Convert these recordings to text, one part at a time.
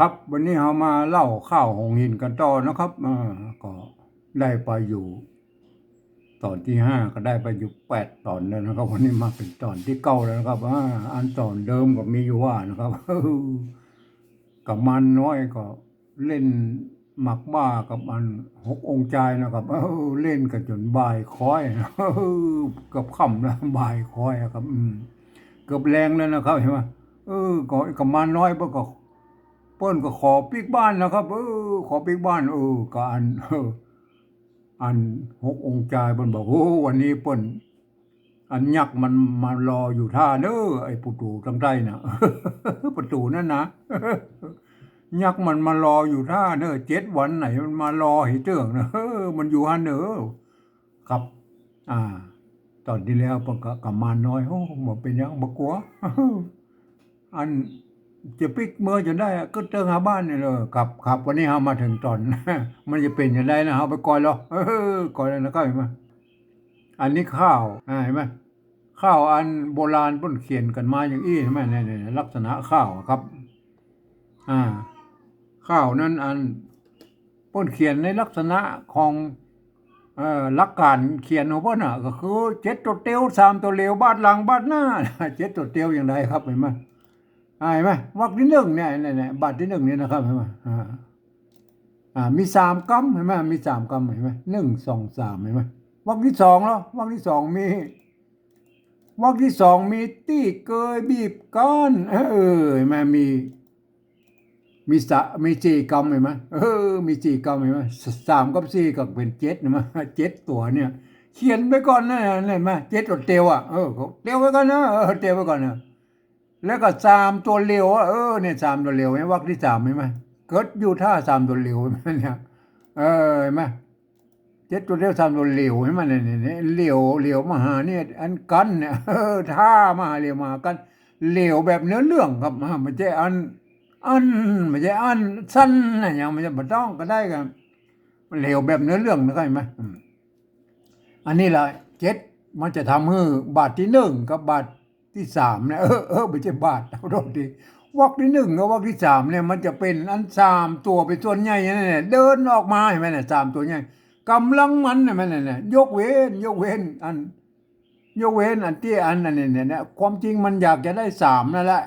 ครับวันนี้เรามาเล่าข้าวหงหินกันต่อนะครับก็ได้ไปอยู่ตอนที่ห้าก็ได้ไปอยู่8 ตอนแล้วนะครับวันนี้มาเป็นตอนที่9แล้วนะครับอันตอนเดิมก็มีอยู่ว่านะครับกับมันน้อยก็เล่นหมากบ้ากับอัน6 องค์ใจนะครับเล่นกันจนบ่ายค้อยเกือบค่ำนะบ่ายค้อยครับเกือบแรงแล้วนะครับเห็นไหมก็กับมันน้อยเปิ้นก็ขอปิกบ้านนะครับขอปิกบ้านก็อัน6 องค์ใจเปิ้นบอกวันนี้เปิ้นอันยักษ์มันมารออยู่ท่าเด้อไอ้ประตูทางใต้น่ะประตูนั่นนะยักษ์มันมารออยู่ท่าเด้อ7 วันไหนมันมารอให้เตื้องนะมันอยู่หั่นเด้อครับอ่าตอนที่แล้วเพิ่นก็กำมานน้อยบ่เป็นหยังบ่กลัวอันจะปิกเมื่อจนได้ก็เติงหาบ้านนี่เลยครับวันนี้เฮามาถึงตอนมันจะเป็นจังได๋นะเฮาไปก่อนแล้วก่อนแล้วนะครับเห็นไหมอันนี้ข้าวเห็นไหมข้าวอันโบราณเพิ่นเขียนกันมาอย่างอี้เห็นไหมเนี่ยๆลักษณะข้าวครับอ่าข้าวนั้นอันเพิ่นเขียนในลักษณะของหลักการเขียนของเพิ่นน่ะก็คือ7ตัวเตียว3ตัวเหลวบาดหลังบาดหน้า7ตัวเตียวอย่างใดครับเห็นไหมเห็นไหมวรรคที่1เนี่ยบาทที่1เนี่ยนะครับเห็นไหมมี3 กำเห็นไหมมี3 กำเห็นไหม1 2 3เห็นไหมวรรคที่2แล้ววรรคที่2มีตี้เกยบีบก้อนเห็นไหมมี4 กำเห็นไหมมี4 กำเห็นไหม3กับ4ก็เป็น7เห็นไหม7 ตัวเนี่ยเขียนไปก่อนนะเห็นไหม7ตัวเตียวเตียวไว้ก่อนนะเตียวไว้ก่อนนะแล้วก็3 ตัวเหลวเนี่ย3 ตัวเหลวเห็นวรรคที่3เห็นไหมเกิดอยู่ท่า3 ตัวเหลวเห็นไหมเนี่ยเห็นไหม7 ตัวเหลว3 ตัวเหลวเห็นไหมเนี่ยเหลวมาหาเนี่ยอันกันเนี่ยท่ามาหาเหลวมากันเหลวแบบเนื้อเรื่องครับไม่ใช่อันไม่ใช่อันสั้นนะอย่างไม่ใช่บ่ต้องก็ได้กันเหลวแบบเนื้อเรื่องนะครับเห็นไหมอันนี้ล่ะ7มันจะทำให้บาทที่1กับบาทที่3เนี่ยไม่ใช่บาทเอาโทษทีวรรคที่1กับวรรคที่3เนี่ยมันจะเป็นอัน3 ตัวเป็นส่วนใหญ่นั่นแหละเดินออกมาเห็นไหมเนี่ย3 ตัวใหญ่กำลังมันเห็นไหมเนี่ยยกเว้นอันที่อันนั้นเนี่ยความจริงมันอยากจะได้3นั่นแหละ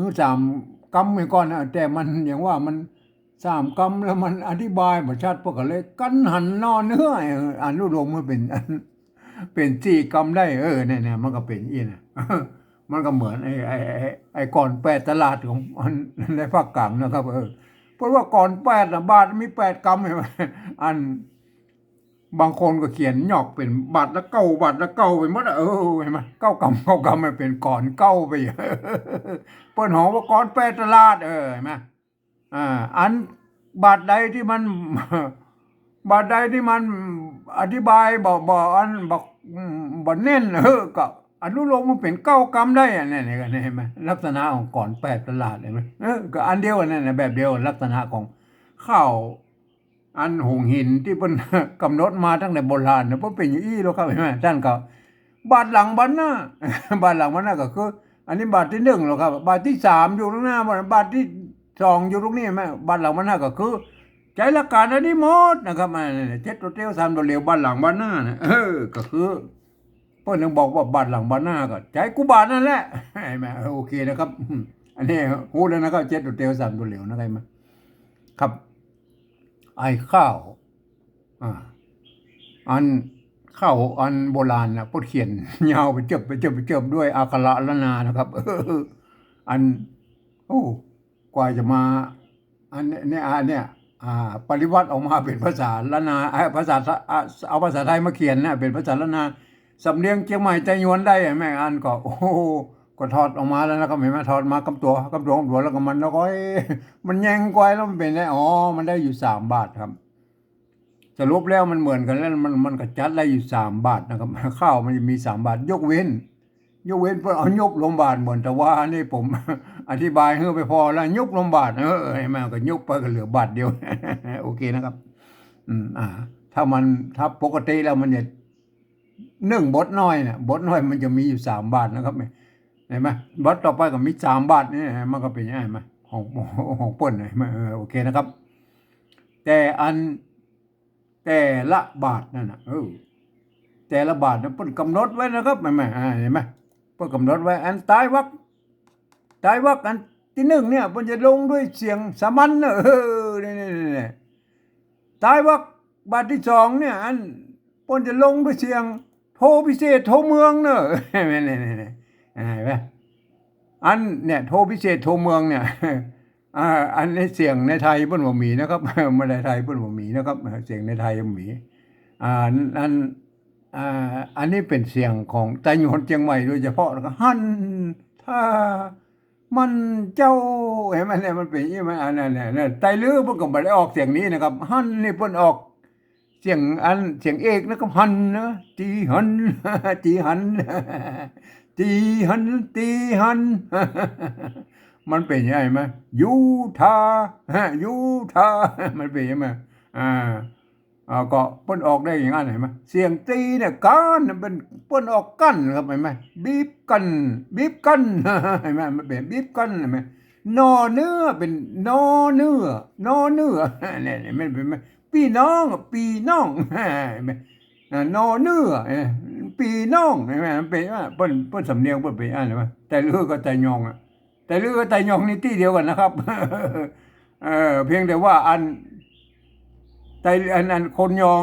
3 กำไปก่อนนะแต่มันอย่างว่ามัน3 กำแล้วมันอธิบายบ่ชัดพวกก็เลยกันหันนอนเนื้ออนุโลมมันเป็นเป็น4 กำได้เนี่ยมันก็เป็นอีน่ะมันก็เหมือนไอ้ก่อน8 ตลาดของมันในภาคกลางนะครับเพราะว่าก่อน8น่ะบาทมี8 กำเห็นไหมอันบางคนก็เขียนหยอกเป็นบาทละ9 บาทละ9ไปหมดเห็นไหม9 กำมันเป็นก่อน9ไปเปิ้นหอว่าก่อน8 ตลาดเห็นไหมอันบาทใดที่มันบาทใดที่มันอธิบายบ่อันบ่เน้นก็อนุโลมมันเป็น9 กำได้เนี่ยเห็นไหมลักษณะของก่อน8 ตลาดเห็นไหมก็อันเดียวนั่นแหละแบบเดียวลักษณะของข้าวอันหงหินที่เพิ่นกำหนดมาตั้งแต่โบราณเนี่ยเพิ่นเป็นอย่างอี้แล้วครับเห็นไหมท่านก็บาทหลังบาทหน้าบาทหลังบาทหน้าก็คืออันนี้บาทที่1แล้วครับบาทที่3อยู่ตรงหน้าบาทที่2อยู่ตรงนี้แม่บาทหลังบาทหน้าก็คือใจละการอันนี้หมดนะครับ7 ตัวเตียว3 ตัวเหลวบาทหลังบาทหน้านะก็คือเพิ่นยังบอกว่าบาทหลังบาทหน้าก็ใจกูบาทนั่นแหละเห็นไหมโอเคนะครับอันนี้ฮู้แล้วนะครับ7 ตัวเตียว3 ตัวเหลวนะครับมั้ยครับไอ้ข้าวอันข้าวอันโบราณนะเพิ่นเขียนยาวไปเจิบด้วยอักขระละนานะครับอันกว่าจะมาอันเนี่ยปริวัติออกมาเป็นภาษาละนาภาษาเอาภาษาไทยมาเขียนนะเป็นภาษาละนาสำเนียงเชียงใหม่ใจยวนได้แม่อันก็ก็ถอดออกมาแล้วนะครับเห็นไหมถอดมากำตัวแล้วก็มันแล้วก็มันแยงกวายแล้วมันเป็นได้มันได้อยู่3 บาทครับสรุปแล้วมันเหมือนกันแล้วมันก็จัดได้อยู่3 บาทนะครับข้าวมันจะมี3 บาทยกเว้นเพิ่นเอายกลงบาทเหมือนแต่ว่านี่ผมอธิบายให้ไปพอแล้วยกลงบาทให้มันก็ยกไปก็เหลือบาทเดียวโอเคนะครับถ้าปกติแล้วมันจะ1 บทน้อยเนี่ยบทน้อยมันจะมีอยู่3 บาทนะครับเห็นไหมบทต่อไปก็มี3 บาทนี่มันก็เป็นอย่างนี้เห็นไหม ของของเปิ้นหน่อยโอเคนะครับแต่แต่ละบาทนั่นน่ะแต่ละบาทนั้นเปิ้นกำหนดไว้นะครับแม่เห็นไหมเปิ้นกำหนดไว้อันตายวรรคอันที่หนึ่งเนี่ยเปิ้นจะลงด้วยเสียงสามัญนะนี่ตายวรรคบาทที่สองเนี่ยอันเปิ้นจะลงด้วยเสียงโทพิเศษโทเมืองเนอะนี่เห็นไหมอันเนี่ยโทพิเศษโทเมืองเนี่ยอันในเสียงในไทยเปิ้นบ่มีนะครับมาในไทยเปิ้นบ่มีนะครับเสียงในไทยบ่มีอันนี้เป็นเสียงของไต้หวันเชียงใหม่โดยเฉพาะแล้วก็หันถ้ามันเจ้าเห็นไหมเนี่ยมันเป็นอย่างนี้อันนั้นเนี่ยไต้ลื้อเพิ่นก็บ่ได้ออกเสียงนี้นะครับหันนี่เพิ่นออกเสียงเอกนะครับหันนะตีหันตีหันตีหันตีหันมันเป็นยังไงมั้ยยูทามันเป็นยังไงก็เปิ้นออกได้อย่างนั้นเห็นไหมเสียงตีเนี่ยกันมันเป็นเปิ้นออกกันครับเห็นไหมบีบกันเห็นไหมมันเป็นบีบกันเห็นไหมนอเนื้อเป็นนอเนื้อเนี่ยมันเป็นพี่น้องเห็นไหมนอเนื้อพี่น้องเห็นไหมมันเป็นว่าเปิ้นสำเนียงเปิ้นเป็นอันเห็นไหมแต่ลือก็แต่ยองแต่ลือก็แต่ยองนี่ที่เดียวกันนะครับเพียงแต่ว่าแต่อันคนยอง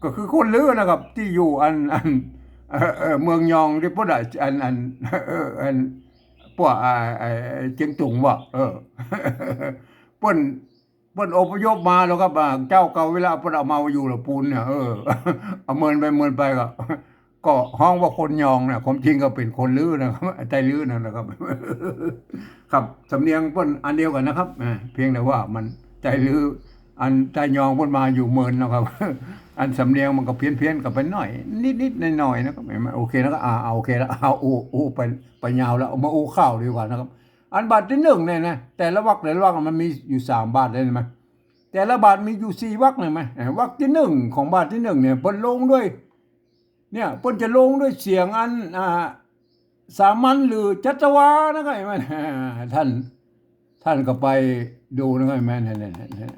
ก็คือคนลือนะครับที่อยู่เมืองยองที่พวกอันพวกเจียงตุงว่าเปิ้นอพยพมาแล้วครับเจ้าเก่าเวลาเปิ้นเอามาอยู่ละปูนเนี่ยเอาเมินไปก็ห้องว่าคนยองเนี่ยความจริงก็เป็นคนลือนะครับไต้ลือนั่นแหละครับครับสำเนียงเปิ้นอันเดียวกันนะครับเพียงแต่ว่ามันไต้ลืออันไต้ยองเพิ่นมาอยู่เมินนะครับอันสำเนียงมันก็เพี้ยนกันไปหน่อยนิดๆหน่อยๆนะครับโอเคแล้วก็โอเคแล้วเอาไปยาวแล้วเอามาข้าวดีกว่านะครับอันบาทที่1เนี่ยนะแต่ละวรรคมันมีอยู่3บาทเลยมั้ยแต่ละบาทมีอยู่4วรรคเลยมั้ยวรรคที่1ของบาทที่1เนี่ยเพิ่นลงด้วยเนี่ยเพิ่นจะลงด้วยเสียงอันสามัญหรือจัตวานะครับเห็นมั้ยท่านก็ไปดูนะครับเห็นมั้ย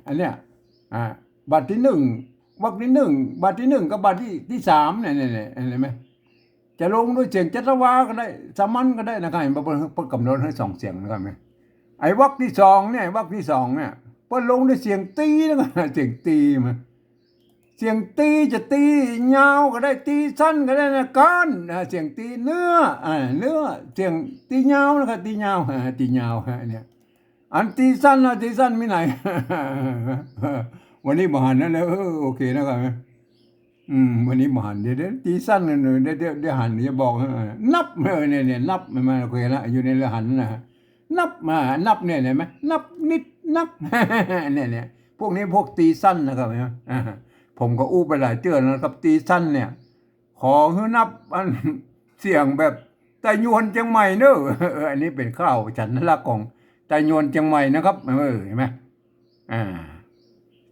อันเนี้ยบาทที่1วรรคที่1บาทที่1กับบาทที่3เนี่ยเห็นมั้ยจะลงด้วยเสียงจัตวาก็ได้สามัญก็ได้นะครับเห็นบ่เพิ่นกำหนดให้2เสียงนะครับมั้ยไอ้วรรคที่2เนี่ยเพิ่นลงด้วยเสียงตีนะครับเสียงตีมาเสียงตีจะตียาวก็ได้ตีสั้นก็ได้นะกันเสียงตีเนื้อเสียงตียาวนะครับตียาวเนี่ยอันตีสั้นมีไหนวันนี้บ่หันนั่นแล้วโอเคนะครับวันนี้บ่หันเดี๋ยวตีสั้นเดี๋ยวหันจะบอกนับเนี่ยนับมาโอเคแล้วอยู่ในเรื่องหันนะนับเนี่ยเห็นมั้ยนับนิดนับเนี่ยพวกนี้พวกตีสั้นนะครับผมก็อู้ไปหลายเตือนนะครับตีสั้นเนี่ยขอให้นับอันเสียงแบบไต้หวันเชียงใหม่เด้ออันนี้เป็นข้าวฉันลักษณ์ของไต้หวันเชียงใหม่นะครับเห็นไหม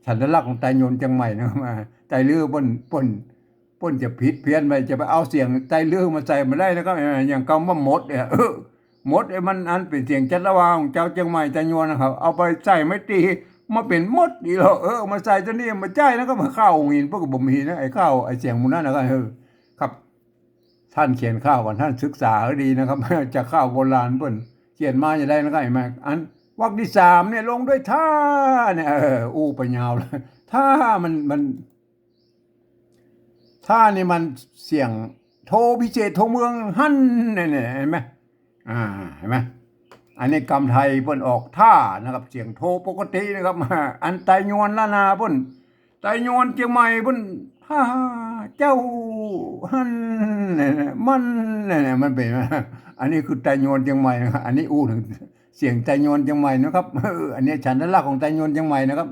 ฉันลักษณ์ของไต้หวันเชียงใหม่นะครับไต้ลือป่นจะผิดเพี้ยนไปจะไปเอาเสียงไต้ลือมาใส่มาได้นะครับอย่างคำว่าหมดเนี่ยหมดมันอันเป็นเสียงจัตวาของเจ้าเชียงใหม่ไต้หวันนะครับเอาไปใส่ไม่ตีมาเป็นมดอีหรอมาใส่ตัวนี้มาใจแล้วก็มาข้าวหินพวกบ่มีนะไอ้ข้าวไอ้เสียงมันนั่นนะครับครับท่านเขียนข้าวก่อนท่านศึกษาดีนะครับจากข้าวโบราณเพิ่นเขียนมาจะได้นะครับเห็นมั้ยอันวรรคที่3เนี่ยลงด้วยท่าเนี่ยอู้ไปยาวเลยท่ามันท่านี่มันเสียงโทพิเศษโทเมืองหั่นเนี่ยเห็นมั้ยเห็นมั้ยอันนี้กำไทยเพิ่นออกท่านะครับเสียงโทปกตินะครับอันไต้หวันละนาเพิ่นไต้หวันเชียงใหม่เพิ่นเจ้าหั่นมันมันเป็นอันนี้คือไต้หวันเชียงใหม่นะครับอันนี้อู้ถึงเสียงไต้หวันเชียงใหม่นะครับอันนี้ฉันลักษณ์ของไต้หวันเชียงใหม่นะครับ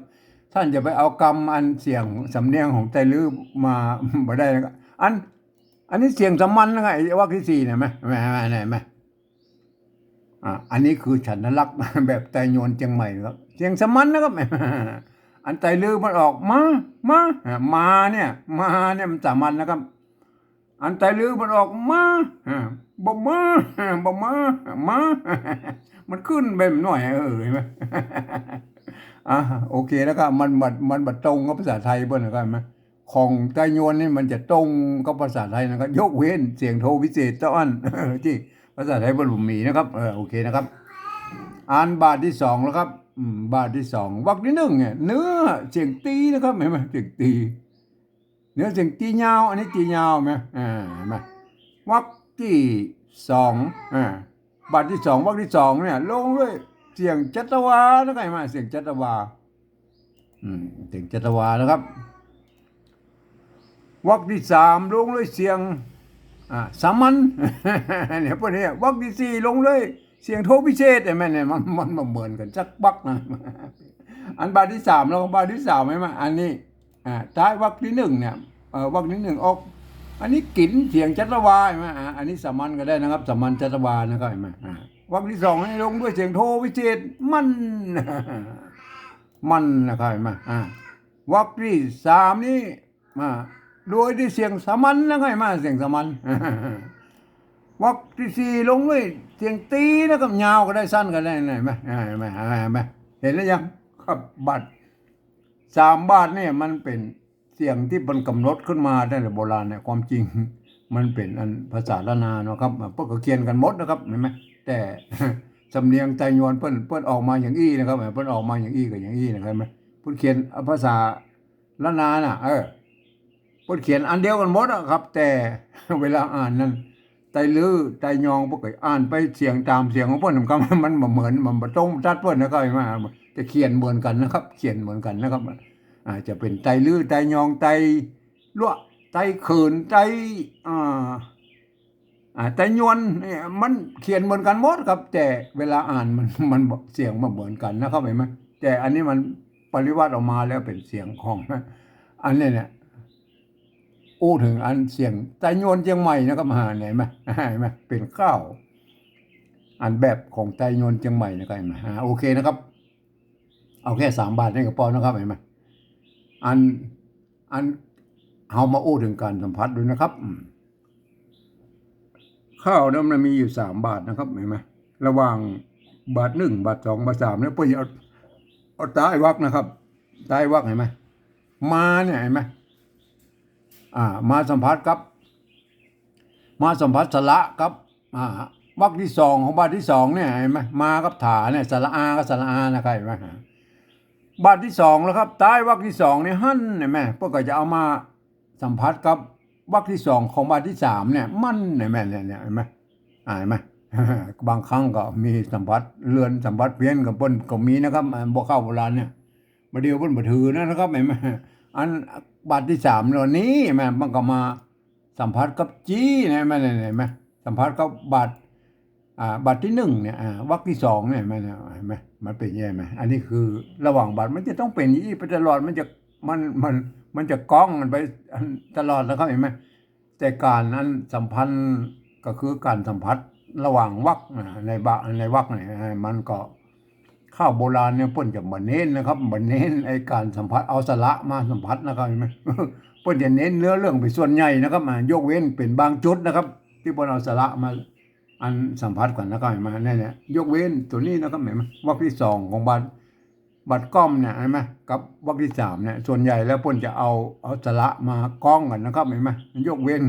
ท่านจะไปเอากำอันเสียงสำเนียงของไต้ลือมาบ่ได้นะครับอันนี้เสียงสามัญนะครับไอ้วรรคที่4เนี่ยมั้ยอันนี้คือฉันลักษณ์แบบไต้หวันเชียงใหม่ครับเสียงสามัญนะครับอันไต้ลือมันออกมาเนี่ยมันสามัญนะครับอันไต้ลือมันออกมาบ่มา มันขึ้นไปหน่อยเห็นไหมอ่ะโอเคแล้วก็มันบัดตรงกับภาษาไทยเปิ้ลนะครับเห็นไหมของไต้ยวนนี่มันจะตรงกับภาษาไทยนะครับยกเว้นเสียงโทพิเศษเจ้าอันที่ภาษาไทยเปิ้ลบ่มีนะครับโอเคนะครับอ่านบาทที่สองแล้วครับบาทที่สองวรรคที่หนึ่งเนี่ยเนื้อเสียงตีนะครับเห็นไหมเสียงตีเนื้อเสียงตียาวอันนี้ตียาวไหมเห็นไหมวรรคที่สองบาทที่สองวรรคที่สองเนี่ยลงด้วยเสียงจัตวานะครับเห็นไหมเสียงจัตวาเสียงจัตวานะครับวรรคที่สามลงด้วยเสียงสามัญเนี่ยพวกนี้วรรคที่สี่ลงด้วยเสียงโทพิเศษไอ้แม่เนี่ยมันเหมือนกันสักบักนะอันบาทที่สามแล้วบาทที่สามไหมมาอันนี้ท้ายวรรคที่หนึ่งเนี่ยวรรคที่หนึ่งออกอันนี้กลิ่นเสียงจัตวาใช่ไหมอันนี้สามัญก็ได้นะครับสามัญจัตวานะครับเห็นไหมวรรคที่สองให้ลงด้วยเสียงโทพิเศษมันนะครับเห็นไหมวรรคที่สามนี้โดยที่เสียงสามัญนะครับเห็นไหมเสียงสามัญวรรคที่สี่ลงด้วยเสียงตีนะครับยาวก็ได้สั้นก็ได้เห็นไหมเห็นไหมเห็นแล้วยังครับบาทสามบาทเนี่ยมันเป็นเสียงที่มันกำหนดขึ้นมาตั้งแต่โบราณเนี่ยความจริงมันเป็นอันภาษาละนาเนาะครับพวกก็เขียนกันหมดนะครับเห็นไหมแต่สำเนียงไต้หวันเปิ้นออกมาอย่างอี้นะครับเปิ้นออกมาอย่างอี้กับอย่างอี้นะครับเห็นไหมเปิ้นเขียนภาษาละนาน่ะเปิ้นเขียนอันเดียวกันหมดครับแต่เวลาอ่านนั้นไตลือไตยองพวกก็อ่านไปเสียงตามเสียงของเปิ้นมันบ่เหมือนมันบ่ตรงชัดเปิ้นนะครับเห็นไหมแต่เขียนเหมือนกันนะครับเขียนเหมือนกันนะครับจะเป็นไตลือไตยองไตลั่วไตเขินไตไตยวนเนี่ยมันเขียนเหมือนกันหมดครับแต่เวลาอ่านมันเสียงมันเหมือนกันนะครับเห็นไหมแต่อันนี้มันปริวัติออกมาแล้วเป็นเสียงของอันนี้เนี่ยถึงอันเสียงไตยวนเชียงใหม่นะครับเห็นไหมเป็นข้าวอันแบบของไตยวนเชียงใหม่นะครับเห็นไหมโอเคนะครับเอาแค่3 บาทนี่ก็พอนะครับเห็นไหมอันเอามาถึงการสัมผัสด้วยนะครับข้าวเนี่ยมันมีอยู่3 บาทนะครับเห็นไหมระหว่างบาท1 บาท 2 บาท 3เนี่ยเพื่อเอาใต้วรรคนะครับใต้วรรคเห็นไหมมาเนี่ยเห็นไหมมาสัมผัสครับมาสัมผัสสระครับวรรคที่2ของบาทที่2เนี่ยเห็นไหมมากับถาเนี่ยสระอากับสระอานะครับเห็นไหมบาทที่2แล้วครับใต้วรรคที่2เนี่ยหั่นเห็นไหมพวกก็จะเอามาสัมผัสกับวรรคที่2ของบาทที่3เนี่ยมันเห็นไหมเนี่ยเห็นไหมเห็นไหมบางครั้งก็มีสัมผัสเรือนสัมผัสเพี้ยนกับเปิ้นก็มีนะครับบ่เข้าโบราณเนี่ยมาเดียวเปิ้นบ่ถือนะครับเห็นไหมอันบาทที่3เหล่านี้แม่มันก็มาสัมผัสกับจีเห็นไหมสัมผัสกับบาทที่1เนี่ยวรรคที่2เนี่ยเห็นไหมมันเป็นยังไงอันนี้คือระหว่างบาทมันจะต้องเป็นอย่างนี้ไปตลอดมันจะก้องมันไปตลอดแล้วครับเห็นไหมแต่การนั้นสัมพันธ์ก็คือการสัมผัสระหว่างวรรคในวรรคเนี่ยมันก็ข้าวโบราณเนี่ยเปิ้นจะบ่เน้นนะครับบ่เน้นไอ้การสัมผัสเอาสระมาสัมผัสนะครับเห็นไหมเปิ้นจะเน้นเนื้อเรื่องไปส่วนใหญ่นะครับยกเว้นเป็นบางจุดนะครับที่เปิ้นเอาสระมาอันสัมผัสกันนะครับเห็นไหมเนี่ยยกเว้นตัวนี้นะครับเห็นไหมวรรคที่2ของบัดก้อมเนี่ยเห็นไหมกับวรรคที่3เนี่ยส่วนใหญ่แล้วเปิ้นจะเอาสระมาก้องกันนะครับเห็นไหมยกเว้น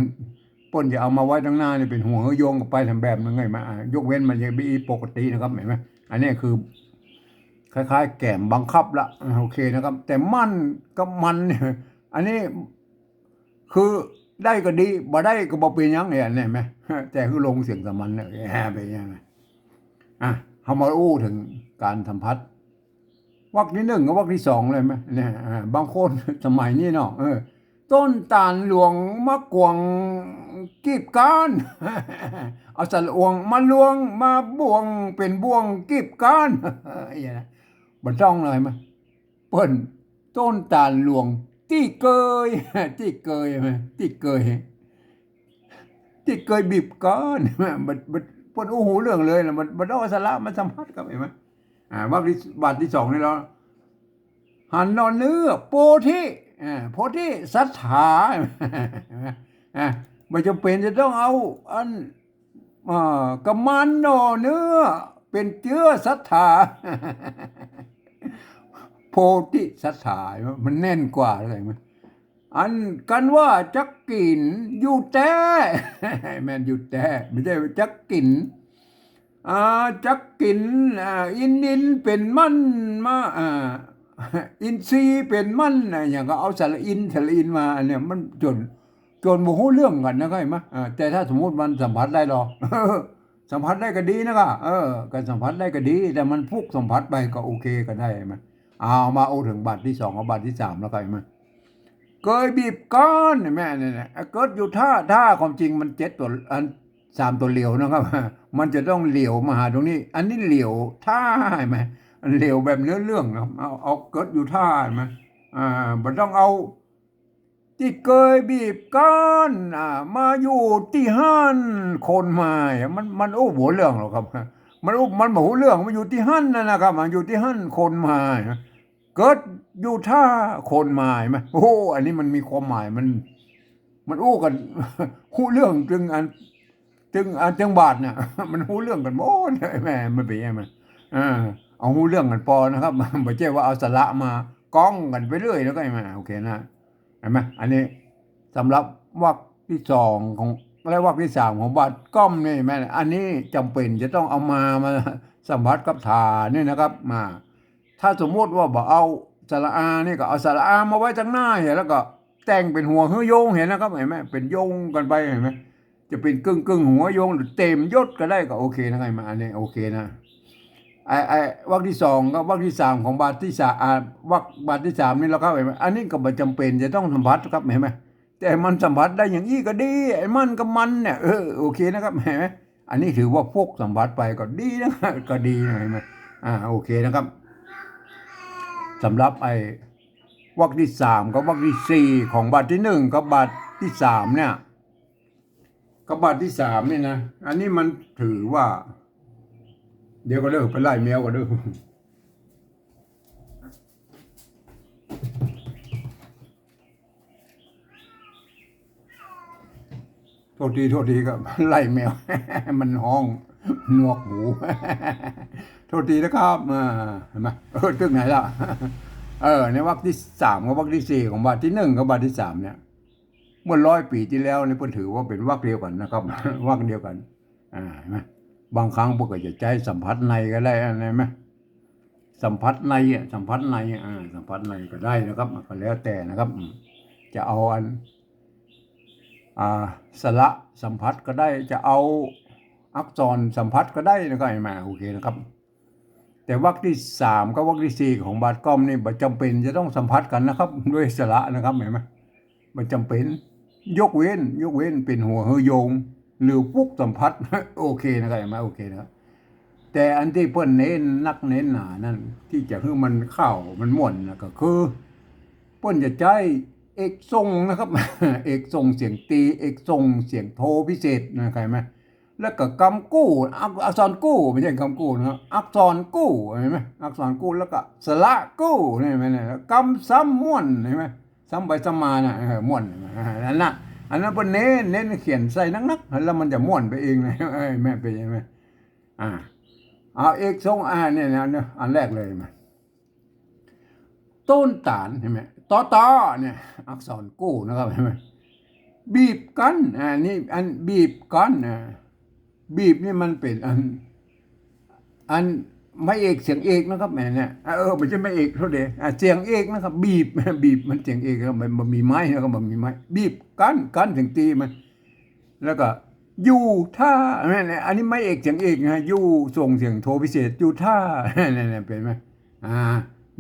เปิ้นจะเอามาไว้ข้างหน้านี่เป็นหัวโยงกับไปทำแบบนึงไงมายกเว้นมันจะบีปกตินะครับเห็นไหมอันนี้คือคล้ายๆแก้มบังคับละโอเคนะครับแต่มันกับมันเนี่ยอันนี้คือได้ก็ดีบ่ได้ก็บ่เป็นหยังเนี่ยเห็นไหมแต่คือลงเสียงสามัญเนี่ยเป็นยังไงเฮามาถึงการสัมผัสวรรคที่1กับวรรคที่2เลยไหมเนี่ยบางคนสมัยนี้เนาะต้นตาลหลวงมะกวงกีบก้านเอาสระอวงมาลวงมาบ่วงเป็นบ่วงกีบก้านอย่างนั้นบ่ต้องเลยมั้ยเปิ้นต้นตาลหลวงตี้เกยมั้ยตี้เกยบีบก้านบ่เปิ้นหูเรื่องเลยล่ะบ่ต้องเอาสระมาสัมผัสกับเห็นมั้ยวรรคที่บาทที่2นี่แล้วหันนอนเนื้อโพธิสัทธาไม่จำเป็นจะต้องเอาอันกำมันนอเนื้อ เป็นเจื้อศรัทธา โพธิศรัทธามันแน่นกว่าอะไรมั้ยอันกันว่าจักกินอยู่แต่ แม่นอยู่แต่ไม่ใช่จักกินจักกินอินเป็นมันมาอินทรีย์เป็นมันอย่างก็เอาสระอินมาเนี่ยมันจนโมโหเรื่องกันนะเข้าใจมั้ยแต่ถ้าสมมุติมันสัมผัสได้หรอ สัมผัสได้ก็ดีนะครับก็สัมผัสได้ก็ดีแต่มันฟุกสัมผัสไปก็โอเคก็ได้มั้ยเอามาโอถึงบัตรที่2กับบัตรที่3แล้วเข้าใจมั้ยเกยบีบก้อนแม่เนี่ยเกิดอยู่ท่าความจริงมัน7ตัวอัน3ตัวเหลียวนะครับ มันจะต้องเหลียวมาหาตรงนี้อันนี้เหลียวท่าใช่มั้ยเหลียวแบบเนื้อเรื่องครับเอาเกิดอยู่ท่าใช่มั้ยบ่ต้องเอาที่เกยบีบก้อนมาอยู่ที่หั่นคนมามันโอ้โหเรื่องหรอกครับมันบ่ฮู้เรื่องมันอยู่ที่หั่นนั่นนะครับมันอยู่ที่หั่นคนมาเกิดอยู่ท่าคนหมายมั้ยโอ้อันนี้มันมีความหมายมันอู้กัน ฮู้เรื่องจึงบาทน่ะ มันฮู้เรื่องกันหมดแม่มันเป็นยังไงเอาฮู้เรื่องกันพอนะครับ บ่ใช่ว่าเอาสาระมาก้องกันไปเรื่อยแล้วก็ไม่โอเคนะเห็นมั้ยอันนี้สำหรับวรรคที่2ของและวรรคที่3ของบาทก้อมนี่แม่อันนี้จำเป็นจะต้องเอามาสัมผัสกับฐานนี่นะครับมาถ้าสมมุติว่าบ่เอาสระอานี่ก็เอาสระอามาไว้ทางหน้าเห็นแล้วก็แต่งเป็นหัวฮือโยงเห็นนะครับเห็นมั้ยเป็นโยงกันไปเห็นมั้ยจะเป็นกึ่งหัวโยงหรือเต็มยศก็ได้ก็โอเคนะไงมาอันนี้โอเคนะไอ้วรรคที่2กับวรรคที่3ของบาทที่3วรรคบาทที่3นี่เราเข้าเห็นมั้ยอันนี้ก็บ่จำเป็นจะต้องสัมผัสครับเห็นมั้ยแต่มันสัมผัสได้อย่างอี้ก็ดีไอ้มันกับมันเนี่ยโอเคนะครับเห็นมั้ยอันนี้ถือว่าพวกสัมผัสไปก็ดีนะก็ดีเห็นมั้ยโอเคนะครับสำหรับไอ้วรรคที่3กับวรรคที่4ของบาทที่1กับบาทที่3เนี่ยกับบาทที่3นี่นะอันนี้มันถือว่าเดี๋ยวก็เลิกไปไล่แมวก็เด้อโทษทีครับไล่แมว มันห้องหนวกหู โทษทีนะครับเห็นมั้ยถึงไหนล่ะ ในวรรคที่3กับวรรคที่4ของบาทที่1กับบาทที่3เนี่ยเมื่อ100 ปีที่แล้วนี่เพิ่นถือว่าเป็นวรรคเดียวกันนะครับ วรรคเดียวกันเห็นมั้ยบางครั้งพวกก็จะใช้สัมผัสในก็ได้อะไรมั้ยสัมผัสในสัมผัสในก็ได้นะครับก็แล้วแต่นะครับจะเอาอันสระสัมผัสก็ได้จะเอาอักษรสัมผัสก็ได้นะก็ให้มาโอเคนะครับแต่วรรคที่3กับวรรคที่4ของบาทก้อมนี่บ่จำเป็นจะต้องสัมผัสกันนะครับด้วยสระนะครับเห็นมั้ยบ่จำเป็นยกเว้นเป็นหัวฮือโยงหรือปุ๊กสัมผัส โอเคนะครับเห็นมั้ยโอเคนะครับแต่อันที่เพิ่นเน้นนักเน้นหนานั่นที่จะให้มันเข้ามันม่วนนะก็คือเพิ่นจะใช้เอกทรงนะครับ เอกทรงเสียงตีเอกทรงเสียงโทพิเศษนะเข้าใจมั้ยแล้วก็กำกู้อักษรกู้ไม่ใช่คำกู้นะครับอักษรกู้เห็นมั้ยอักษรกู้แล้วก็สระกู้นี่มั้ยกำซ้ำม่วนเห็นมั้ยซ้ำไปซ้ำมาน่ะม่วนนั่นน่ะอันนั้นเพิ่นเน้นเขียนใส่นักๆแล้วมันจะม่วนไปเองนะแม่เป็นยังไงเอาเอกทรงเนี่ยนะอันแรกเลยมาต้นตาลเห็นมั้ยตอเนี่ยอักษรกู้นะครับเห็นมั้ยบีบกันนี่อันบีบกันบีบนี่มันเป็นอันไม่เอกเสียงเอกนะครับแม่เนี่ยไม่ใช่ไม่เอกเท่าเด้เสียงเอกนะครับบีบมันเสียงเอกครับมันมีไม้นะครับมันมีไม้บีบกันถึงตีมันแล้วก็อยู่ท่าเนี่ยอันนี้ไม่เอกเสียงเอกนะอยู่ส่งเสียงโทพิเศษอยู่ท่าเนี่ยเป็นมั้ย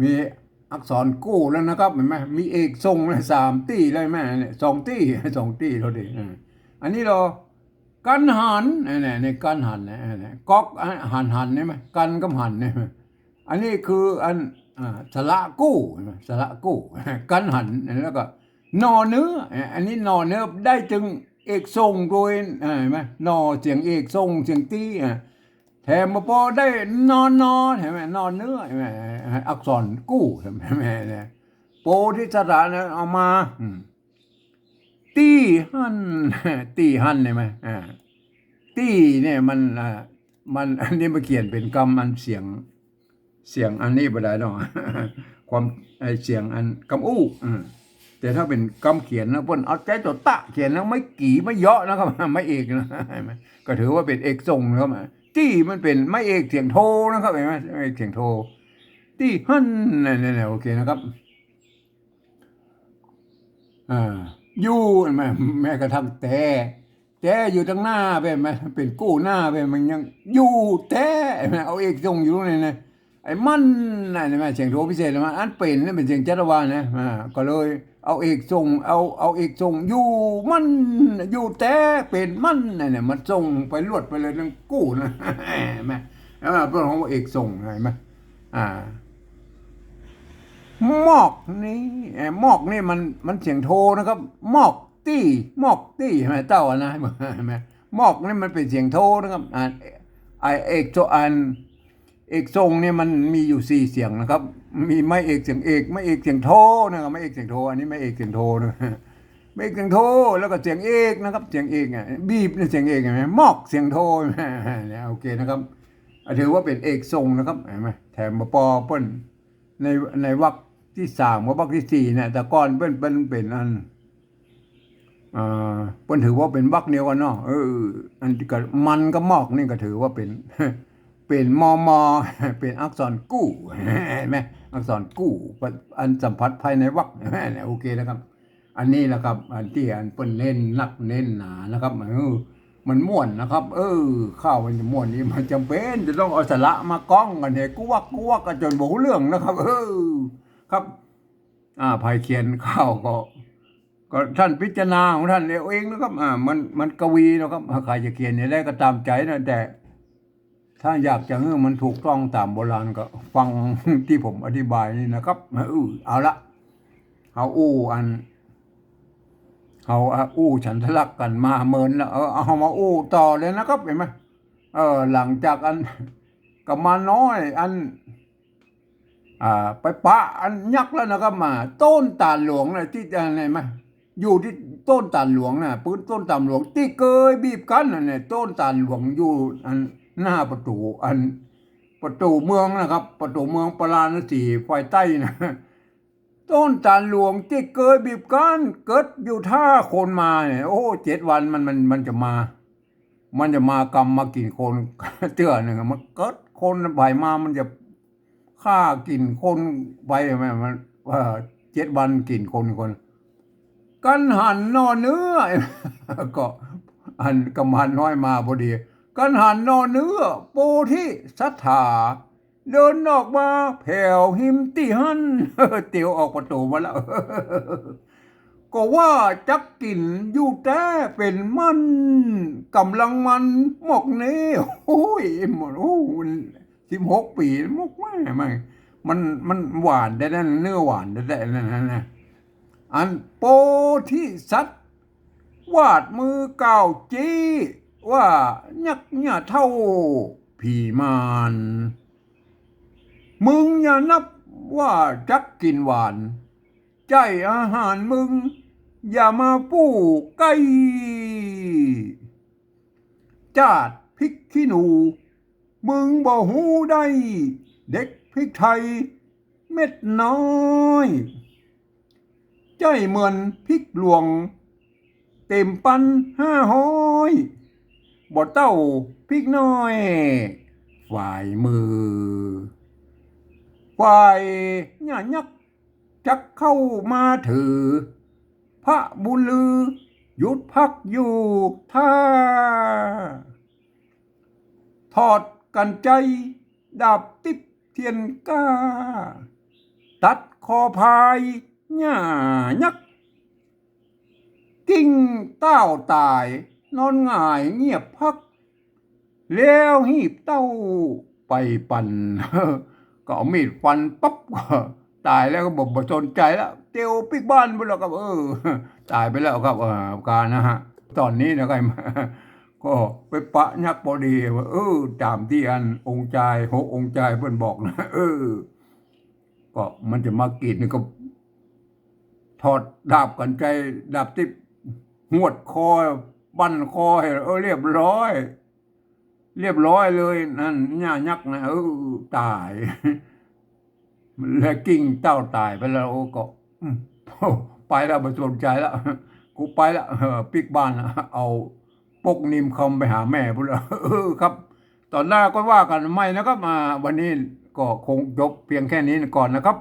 มีอักษรกู้แล้วนะครับเห็นมั้ยมีเอกทรงนะ3ตี้เลยแม่เนี่ย2ตี้เท่าเด้อันนี้เรากันหันเนี่ยกันหันเนี่ยก๊อกหันใช่มั้ยกันกับหันเนี่ยอันนี้คืออันสระกู้สระกู้กันหันแล้วก็นอเนื้ออันนี้นอเนื้อได้จึงเอกทรงโดยเห็นมั้ยนอเสียงเอกทรงเสียงตี้แถมมาพอได้นเห็นมั้ยนอเนื้อเห็นมั้ยอักษรกู้เห็นมั้ยเนี่ยโพธิสระเนี่ยเอามาตี้หันใช่มั้ยตี้เนี่ย มันอันนี้มาเขียนเป็นกรรมอันเสียงอันนี้บ่ได้เนาะ ความไอเสียงอันกำอู้แต่ถ้าเป็นกำเขียนนะเพิ่นเอาใจจดตะเขียนแล้วไม่กี่ไม่เยาะนะครับ ไม่เอกนะก็ถือว่าเป็นเอกทรงนะครับที่มันเป็นไม่เอกเสียงโทนะครับเห็นไหมไม่เอกเสียงโทที่หั่นนี่โอเคนะครับอยู่แม่กระทั่งแต่อยู่ตั้งหน้าเป็นกู้หน้ามันยังอยู่แต่เอาเอกทรงอยู่นี่นะไอ้มันนั่นแม่เสียงโทพิเศษมาอันเป็นนี่เป็นเสียงจัตวาลนะก็เลยเอาเอกทรงเอาเอกทรงอยู่มันอยู่แต่เป็นมันนั่นน่ะมันทรงไปลวดไปเลยทั้งกู้นะแม่แล้วเรื่องของเอกทรงเห็นไหมมอกนี่มอกนี่มันเสียงโทนะครับมอกตี้ใช่ไหมเต้านะใช่ไหมมอกนี่มันเป็นเสียงโทนะครับเอกโทเอกทรงเนี่ยมันมีอยู่4เสียงนะครับมีไม่เอกเสียงเอกไม่เอกเสียงโทนะครับไม่เอกเสียงโทอันนี้ไม่เอกเสียงโทนะไม่เอกเสียงโทแล้วก็เสียงเอกนะครับเสียงเอกบีบนี่เสียงเอกเห็นไหมมอกเสียงโทเนี่ยโอเคนะครับถือว่าเป็นเอกทรงนะครับเห็นไหมแถมมาปอเปิ้นในวรรคที่3กับวรรคที่4เนี่ยแต่ก่อนเป็นอันเปิ้นถือว่าเป็นวรรคเดียวกันเนาะอันก็มันก็มอกนี่ก็ถือว่าเป็นมเป็นอักษรกู้เห็นไหมอักษรกู้อันสัมผัสภายในวรรคเนี่ยโอเคนะครับ อันนี้แหละครับอันที่อันเปิ้นเน้นนักเน้นหนานะครับมันม่วนนะครับข้าวมันจะม่วนนี่มันจำเป็นจะต้องเอาสระมาก้องกันเนี่ยกูว่ากันจนบ่รู้เรื่องนะครับครับภายเขียนข้าวก็ท่านพิจารณาของท่านเองนะครับมันกวีนะครับใครจะเขียนอะไรก็ตามใจนะแต่ถ้าอยากจะให้มันถูกต้องตามโบราณก็ฟังที่ผมอธิบายนี่นะครับเอาละเอาฉันทะลักกันมาเมินแล้วเอามาต่อเลยนะครับเห็นไหมหลังจากกับมาน้อยไปปะอันยักษ์แล้วนะครับมาต้นตาลหลวงนะที่อะไรไหมอยู่ที่ต้นตาลหลวงนะปืนต้นตาลหลวงที่เคยบีบกันเนี่ยต้นตาลหลวงอยู่หน้าประตูเมืองนะครับประตูเมืองปราณสีฝ่ายใต้นะต้นตาลหลวงที่เคยบีบกันเกิดอยู่ท่าคนมาเนี่ย7 วันมันจะมากรรมมากินคนเตื้อหนึ่งมันเกิดคนใบมามันจะฆ่ากินคนไปมัน7 วันกินคนกันหันนอเนื้อก็กำมันน้อยมาพอดีกันหันนอเนื้อโปที่สัทธาเดินออกมาแผ่วหิมติหันเตียวออกประตูมาแล้วก็ว่าจักกินอยู่แต่เป็นมันกำลังมันหมกเน่หมด16 ปีหมกไม่มันหวานได้นั่นเนื้อหวานได้นั่นนะอันโปที่สัตวาดมือเก่าจี้ว่ายักษ์เท่าผีมานมึงอย่านับว่าจักกินหวานใจอาหารมึงอย่ามาปู้ไก่จาดพริกขี้หนูมึงบ่หูได้เด็กพริกไทยเม็ดน้อยใจเหมือนพริกหลวงเต็มปัน500บ่เต้าพริกน้อยฝ่ายมือฝ่ายยักษ์จักเข้ามาถือพระบุญลือหยุดพักอยู่ท่าทอดกันใจดาบติบเทียนก้าตัดคอพายยักษ์กิ้งเต้าตายนอนง่ายเงียบพักแล้วหีบเต้าไปปั่นก็เอามีดฟันปั๊บตายแล้วก็บ่สนใจแล้วเตียวปิกบ้านไปแล้วครับตายไปแล้วครับการนะฮะตอนนี้นะครับก็ไปปะยักษ์พอดีว่าตามที่องค์ใจ6 องค์ใจเพิ่นบอกนะก็มันจะมากินนี่ก็ถอดดาบกันใจดาบที่หวดคอบั้นคอให้เรียบร้อย เรียบร้อยเลยนั่นย่ายักษ์นะตาย แล้วกิ้งเต้าตายไปแล้วโอ้ก็อืมไปแล้วไม่สนใจแล้วกูไปแล้วปิกบ้านละเอาปกนิมคอมไปหาแม่พูดแล้วครับตอนหน้าก็ว่ากันไม่นะครับมาวันนี้ก็คงจบเพียงแค่นี้ก่อนนะครับ